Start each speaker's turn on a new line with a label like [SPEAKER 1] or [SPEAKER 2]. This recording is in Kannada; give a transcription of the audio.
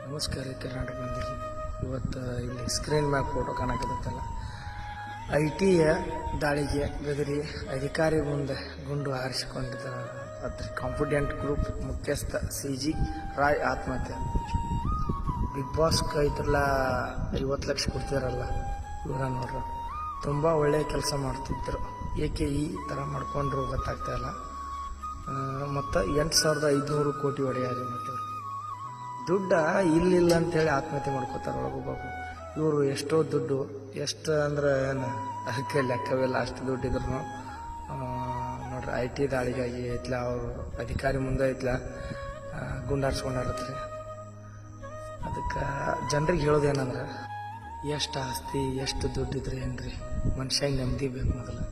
[SPEAKER 1] ನಮಸ್ಕಾರ ರೀ ಕರ್ನಾಟಕ ಮಂದಿಗೆ. ಇವತ್ತು ಇಲ್ಲಿ ಸ್ಕ್ರೀನ್ ಮ್ಯಾಗ ಫೋಟೋ ಕಾಣಕತ್ತಲ್ಲ, IT ದಾಳಿಗೆ ಗದರಿ ಅಧಿಕಾರಿ ಮುಂದೆ ಗುಂಡು ಹಾರಿಸಿಕೊಂಡಿದ್ದಾರೆ. ಅದ್ರ ಕಾನ್ಫಿಡೆಂಟ್ ಗ್ರೂಪ್ ಮುಖ್ಯಸ್ಥ CG ರಾಯ್ ಆತ್ಮಹತ್ಯೆ. ಬಿಗ್ ಬಾಸ್ ಐತ್ರಲ್ಲ 50 ಲಕ್ಷ ಕೊಡ್ತಿದಾರಲ್ಲ, ಇವರ ನೋಡ್ರ ತುಂಬ ಒಳ್ಳೆಯ ಕೆಲಸ ಮಾಡ್ತಿದ್ರು. ಏಕೆ ಈ ಥರ ಮಾಡ್ಕೊಂಡ್ರು ಗೊತ್ತಾಗ್ತಾ ಇಲ್ಲ. ಮತ್ತು 8,500 ಕೋಟಿ ಹೊಡೆಯಾರಿ ಮತ್ತು ದುಡ್ಡ ಇಲ್ಲಿಲ್ಲ ಅಂತೇಳಿ ಆತ್ಮಹತ್ಯೆ ಮಾಡ್ಕೋತಾರೆ ಒಬ್ಬೊಬ್ಬರು. ಇವರು ಎಷ್ಟೋ ದುಡ್ಡು, ಎಷ್ಟು ಅಂದ್ರೆ ಏನು ಅದಕ್ಕೆ ಲೆಕ್ಕವಿಲ್ಲ. ಅಷ್ಟು ದುಡ್ಡಿದ್ರು ನೋಡ್ರಿ IT ದಾಳಿಗಾಗಿ ಐತ್ಲ ಅವರು ಅಧಿಕಾರಿ ಮುಂದೆ ಐತ್ಲ ಗುಂಡಾರ್ಸ್ಕೊಂಡಾರತ್ರಿ. ಅದಕ್ಕೆ ಜನರಿಗೆ ಹೇಳೋದೇನಂದ್ರೆ, ಎಷ್ಟು ಆಸ್ತಿ ಎಷ್ಟು ದುಡ್ಡಿದ್ರೆ ಏನ್ರಿ, ಮನುಷ್ಯ ನೆಮ್ಮದಿ ಬೇಕು ಮೊದಲು.